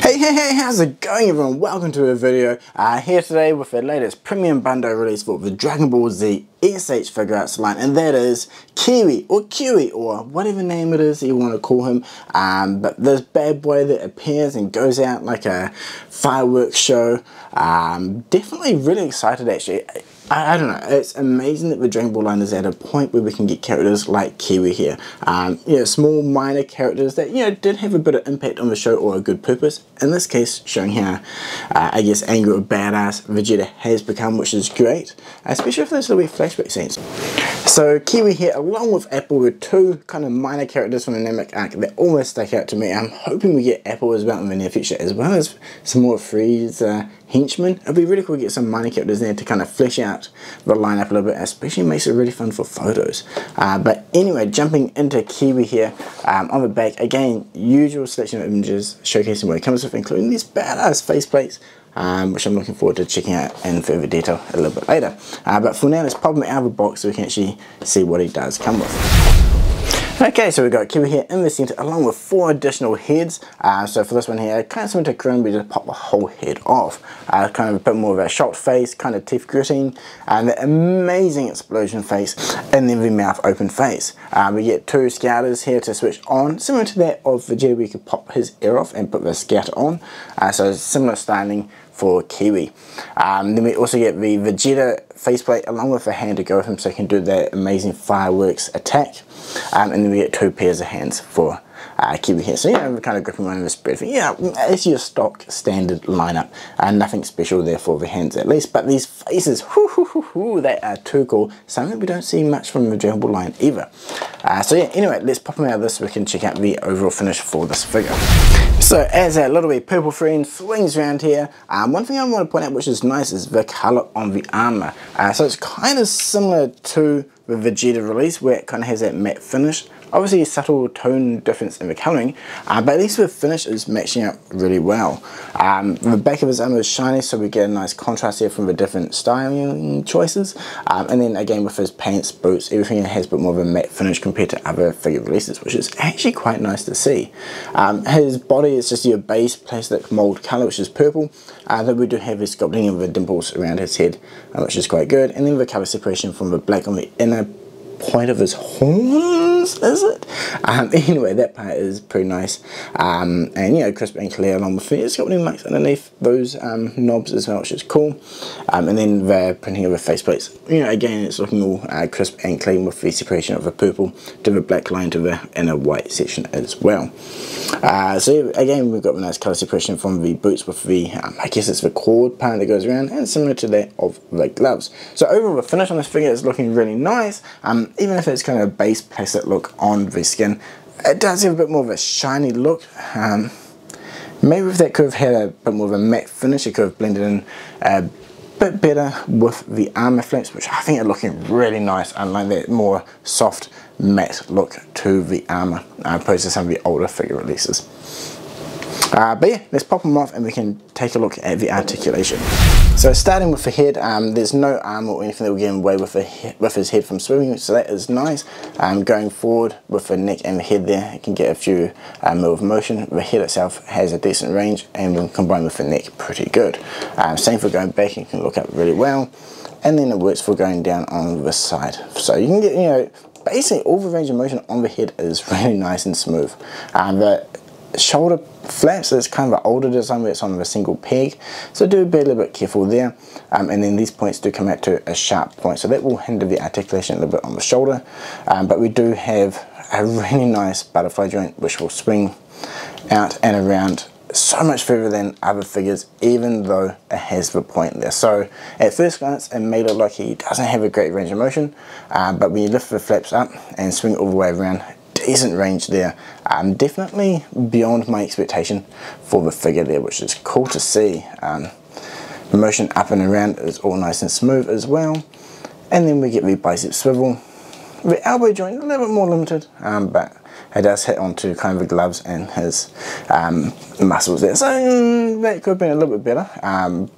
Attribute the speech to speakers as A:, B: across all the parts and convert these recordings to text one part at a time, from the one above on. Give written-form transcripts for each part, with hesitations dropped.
A: Hey, how's it going everyone? Welcome to a video here today with the latest premium bundle release for the Dragon Ball Z S.H.Figuarts line, and that is Kiwi or Kyewi or whatever name it is you want to call him. But this bad boy that appears and goes out like a fireworks show, definitely really excited actually. I don't know, it's amazing that the Dragon Ball line is at a point where we can get characters like Kiwi here. Small minor characters that, did have a bit of impact on the show or a good purpose. In this case, showing how, I guess, angry or badass Vegeta has become, which is great. Especially for those little flashback scenes. So Kiwi here, along with Apple, were two kind of minor characters from the Namek arc that almost stuck out to me. I'm hoping we get Apple as well in the near future, as well as some more Frieza henchmen. It'd be really cool to get some minor characters there to kind of flesh out the lineup a little bit, especially makes it really fun for photos. But anyway, jumping into Kiwi here, on the back, again, usual selection of images showcasing what it comes with, including these badass faceplates, which I'm looking forward to checking out in further detail a little bit later. But for now, let's pop him out of the box so we can actually see what he does come with. Okay, so we've got Kiwi here in the center along with 4 additional heads. So for this one here, kind of similar to Chrome, we just pop the whole head off. Kind of a bit more of a shot face, kind of teeth gritting, and the amazing explosion face, and then the mouth open face. We get 2 scouters here to switch on, similar to that of Vegeta. We could pop his ear off and put the scouter on. So similar styling for Kiwi. Then we also get the Vegeta faceplate along with a hand to go with him so he can do that amazing fireworks attack. And then we get 2 pairs of hands for Kiwi here. So we're kind of gripping one of the spread. It's your stock standard lineup. Nothing special there for the hands at least. But these faces, they are too cool. Something we don't see much from the Dragon Ball line either. Anyway, let's pop them out of this so we can check out the overall finish for this figure. So as that little bit purple friend swings around here, one thing I want to point out which is nice is the colour on the armour. So it's kind of similar to the Vegeta release where it kind of has that matte finish. Obviously a subtle tone difference in the colouring, but at least the finish is matching up really well. The back of his armour is shiny, so we get a nice contrast here from the different styling choices. And then again with his pants, boots, everything has a bit more of a matte finish compared to other figure releases, which is actually quite nice to see. His body is just your base plastic mould colour, which is purple. Though we do have his sculpting of the dimples around his head, which is quite good. And then the colour separation from the black on the inner point of his horns, is it? Anyway, that part is pretty nice, and crisp and clear along with the sculpting marks underneath those knobs as well, which is cool. And then the printing of the faceplates, again it's looking all crisp and clean with the separation of the purple to the black line to the inner white section as well. Again, we've got the nice colour separation from the boots with the I guess it's the cord part that goes around, and similar to that of the gloves. So overall the finish on this figure is looking really nice. Even if it's kind of a base plastic look on the skin, it does have a bit more of a shiny look. Maybe if that could have had a bit more of a matte finish, it could have blended in a bit better with the armor flaps, which I think are looking really nice, unlike that more soft matte look to the armor opposed to some of the older figure releases. But yeah, let's pop them off and we can take a look at the articulation. So starting with the head, there's no arm or anything that will get in the way with his head from swimming, so that is nice. Going forward with the neck and the head there, you can get a few mil of motion. The head itself has a decent range, and when combined with the neck, pretty good. Same for going back, you can look up really well. And then it works for going down on the side. So you can get, basically all the range of motion on the head is really nice and smooth. The shoulder flaps, it's kind of an older design where it's on a single peg, so do be a little bit careful there. And then these points do come out to a sharp point, so that will hinder the articulation a little bit on the shoulder. But we do have a really nice butterfly joint which will swing out and around so much further than other figures, even though it has the point there. So at first glance it may look like he doesn't have a great range of motion, but when you lift the flaps up and swing all the way around, decent range there. Definitely beyond my expectation for the figure there, which is cool to see. The motion up and around is all nice and smooth as well. And then we get the bicep swivel. The elbow joint a little bit more limited, but it does hit onto kind of the gloves and his muscles there. So that could have been a little bit better,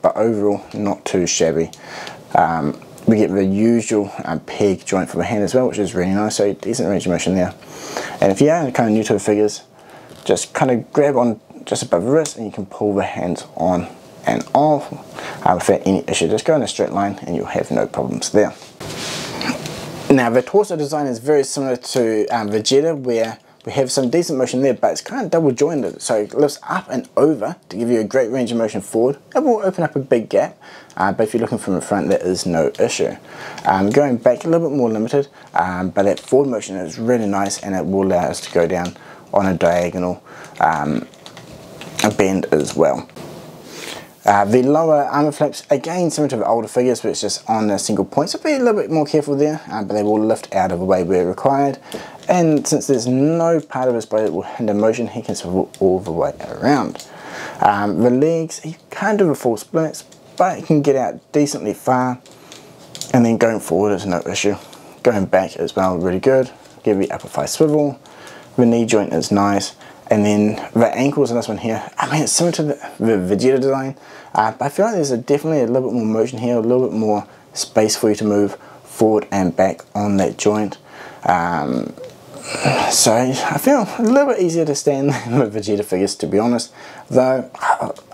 A: but overall not too shabby. we get the usual peg joint for the hand as well, which is really nice, so decent range of motion there. And if you are kind of new to the figures, just kind of grab on just above the wrist and you can pull the hands on and off without any issue. Just go in a straight line and you'll have no problems there. Now the torso design is very similar to Vegeta, where we have some decent motion there, but it's kind of double jointed, so it lifts up and over to give you a great range of motion forward. It will open up a big gap, but if you're looking from the front, that is no issue. Going back, a little bit more limited, but that forward motion is really nice, and it will allow us to go down on a diagonal bend as well. The lower armor flaps, again similar to the older figures, but it's just on a single point, so be a little bit more careful there, but they will lift out of the way where required. And since there's no part of his body that will hinder motion, he can swivel all the way around. The legs, he can't do the full splits, but he can get out decently far, and then going forward is no issue. Going back as well, really good. Give the upper thigh swivel. The knee joint is nice. And then the ankles in this one here, I mean, it's similar to the Vegeta design, but I feel like there's definitely a little bit more motion here, a little bit more space for you to move forward and back on that joint. So I feel a little bit easier to stand than the Vegeta figures, to be honest. Though,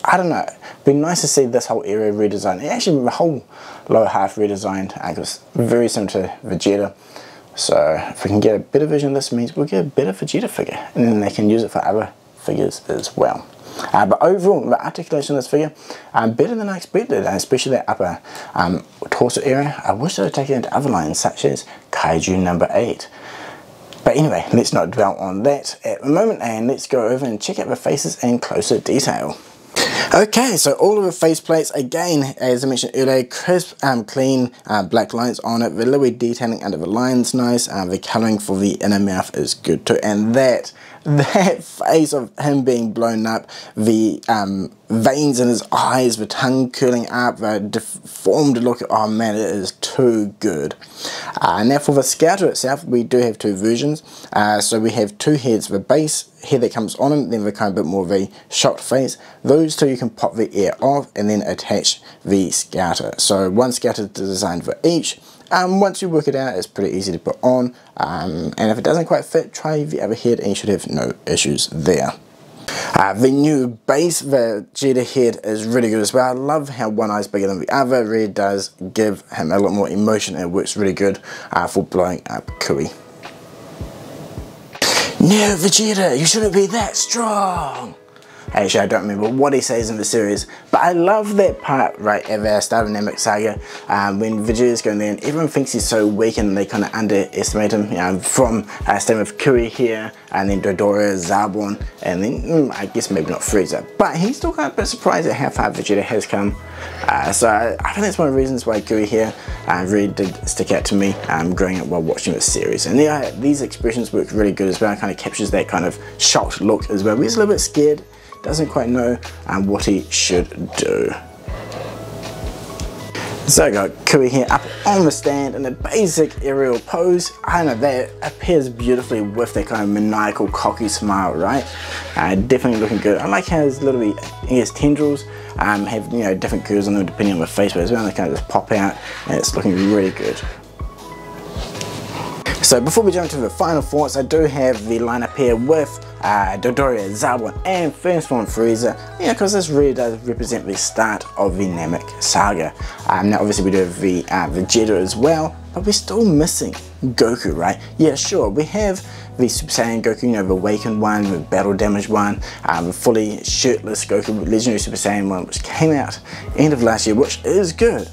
A: I don't know, it'd be nice to see this whole area redesigned. Actually, the whole lower half redesigned, because very similar to Vegeta. So if we can get a better version of this, means we'll get a better Vegeta figure, and then they can use it for other figures as well. But overall, the articulation of this figure, better than I expected, especially that upper torso area. I wish I would take it into other lines, such as Kaiju number 8. But anyway, let's not dwell on that at the moment, and let's go over and check out the faces in closer detail. Okay, so all of the faceplates, again, as I mentioned earlier, crisp, clean black lines on it. The little detailing under the line's nice. The colouring for the inner mouth is good too. And that face of him being blown up, the veins in his eyes, the tongue curling up, the deformed look, oh man, it is too good. Now for the Scouter itself, we do have two versions. So we have two heads, the base head that comes on him, then the kind of bit more of a shocked face. Those two you can pop the ear off and then attach the Scouter. So one Scouter is designed for each. Once you work it out, it's pretty easy to put on, and if it doesn't quite fit, try the other head and you should have no issues there. The new base Vegeta head is really good as well. I love how one eye is bigger than the other. It really does give him a lot more emotion, and it works really good for blowing up Kiwi. No, Vegeta, you shouldn't be that strong. Actually, I don't remember what he says in the series, but I love that part right at the start of Namek Saga, when Vegeta's going there and everyone thinks he's so weak and they kind of underestimate him, from starting with Kiwi here, and then Dodoria, Zarbon, and then I guess maybe not Frieza, but he's still kind of a bit surprised at how far Vegeta has come. So I think that's one of the reasons why Kiwi here really did stick out to me growing up while watching this series. And yeah, these expressions work really good as well. It kind of captures that kind of shocked look as well. He's a little bit scared, doesn't quite know what he should do. So I got Kiwi here up on the stand in a basic aerial pose. I don't know, that appears beautifully with that kind of maniacal, cocky smile, right? Definitely looking good. I like how his tendrils have different curves on them depending on the face, but as well they kind of just pop out, and it's looking really good. So before we jump to the final thoughts, I do have the lineup here with Dodoria, Zarbon, and first form Frieza, because this really does represent the start of the Namek Saga. Now obviously we do have the Vegeta as well, but we're still missing Goku, right? Yeah, sure, we have the Super Saiyan Goku, the awakened one, the battle damaged one, the fully shirtless Goku, legendary Super Saiyan one, which came out end of last year, which is good.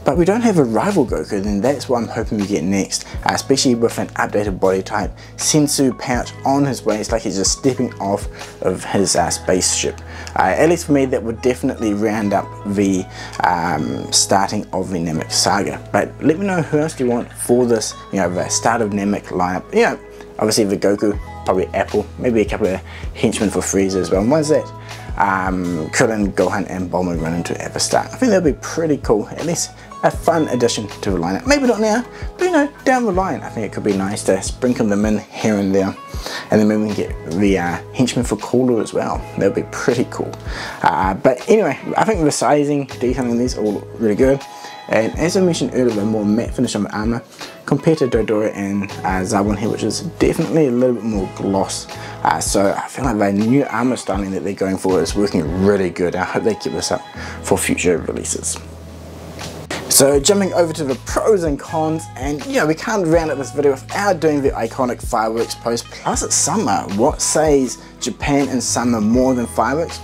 A: But we don't have a rival Goku, and that's what I'm hoping we get next, especially with an updated body type, Sensu pouch on his waist, like he's just stepping off of his spaceship. At least for me, that would definitely round up the starting of the Namek Saga. But let me know who else do you want for this, the start of Namek lineup. Obviously the Goku, probably Apple, maybe a couple of henchmen for Frieza as well. And one's that Krillin, Gohan, and Bulma run into at the start. I think that'll be pretty cool, at least a fun addition to the lineup. Maybe not now, but down the line, I think it could be nice to sprinkle them in here and there. And then maybe we can get the henchmen for Cooler as well. That'll be pretty cool. But anyway, I think the sizing, detailing these all look really good. and as I mentioned earlier, a more matte finish on the armour compared to Dodora and Zarbon here, which is definitely a little bit more gloss. So I feel like the new armour styling that they're going for is working really good. I hope they keep this up for future releases. So jumping over to the pros and cons, and you know, we can't round up this video without doing the iconic fireworks pose. Plus it's summer, what says Japan in summer more than fireworks?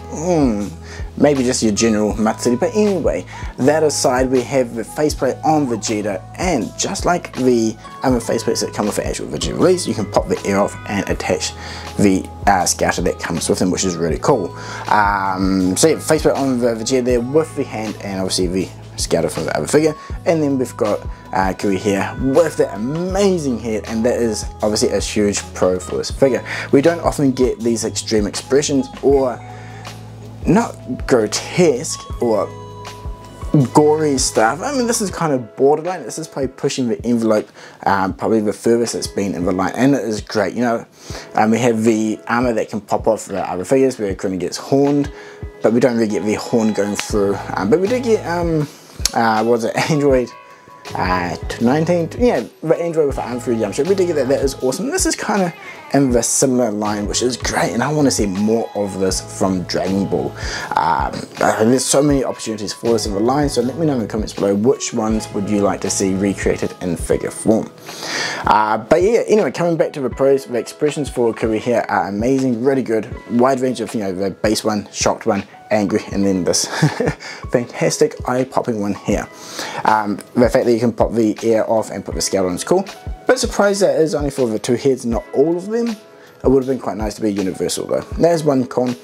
A: Maybe just your general Matsuri, but anyway, that aside, we have the faceplate on Vegeta, and just like the other faceplates that come with the actual Vegeta release, you can pop the ear off and attach the scouter that comes with them, which is really cool. So yeah, faceplate on the Vegeta there with the hand, and obviously the scouter for the other figure, and then we've got Kiwi here with that amazing head, and that is obviously a huge pro for this figure. We don't often get these extreme expressions, or not grotesque or gory stuff. I mean, this is kind of borderline. This is probably pushing the envelope probably the furthest it's been in the line, and it is great. You know, we have the armor that can pop off the other figures where Krillin gets horned, but we don't really get the horn going through. But we do get what was it, Android 19, yeah, the Android with the arm through jump shot. We do get that. That is awesome. This is kind of in the similar line, which is great, and I want to see more of this from Dragon Ball. There's so many opportunities for this in the line, so let me know in the comments below which ones would you like to see recreated in figure form. But yeah, anyway, coming back to the pros, the expressions for Kiwi here are amazing, really good, wide range of, you know, the base one, shocked one, angry, and then this fantastic eye-popping one here. The fact that you can pop the ear off and put the scout on is cool, but surprised that is only for the two heads, not all of them. It would have been quite nice to be universal though. There's one con,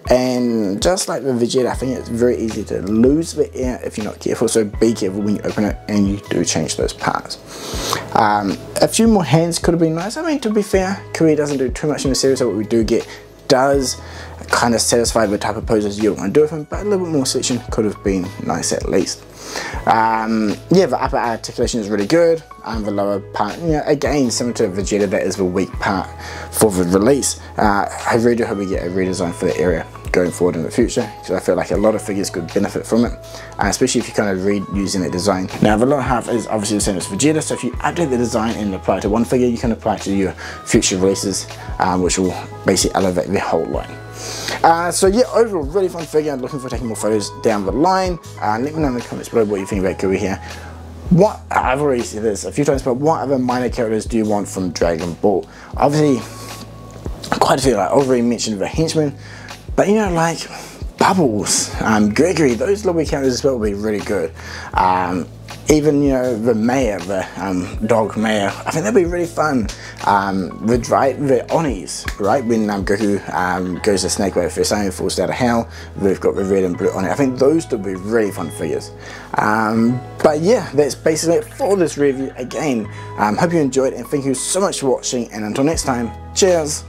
A: and just like the Vegeta, I think it's very easy to lose the ear if you're not careful, so be careful when you open it and you do change those parts. A few more hands could have been nice. I mean, to be fair, Kiwi doesn't do too much in the series, so what we do get does kind of satisfy the type of poses you want to do with him, but a little bit more section could have been nice at least. Yeah, the upper articulation is really good, the lower part, you know, again similar to Vegeta, that is the weak part for the release. I really do hope we get a redesign for the area going forward in the future, because I feel like a lot of figures could benefit from it, especially if you kind of reusing that design. Now the lower half is obviously the same as Vegeta, so if you update the design and apply it to one figure, you can apply it to your future releases, which will basically elevate the whole line. So yeah, overall really fun figure. I'm looking for taking more photos down the line. Let me know in the comments below what you think about Kiwi here. What, I've already said this a few times, but what other minor characters do you want from Dragon Ball? Obviously quite a few, like I already mentioned the henchmen, but you know, like Bubbles, Gregory, those little characters as well will be really good. Even, you know, the mayor, the dog mayor, I think that'd be really fun. The Onis, right, when Goku goes to Snake Way first time and falls out of hell, they've got the red and blue Oni. I think those would be really fun figures. But yeah, that's basically it for this review. Again, hope you enjoyed, and thank you so much for watching, and until next time, cheers!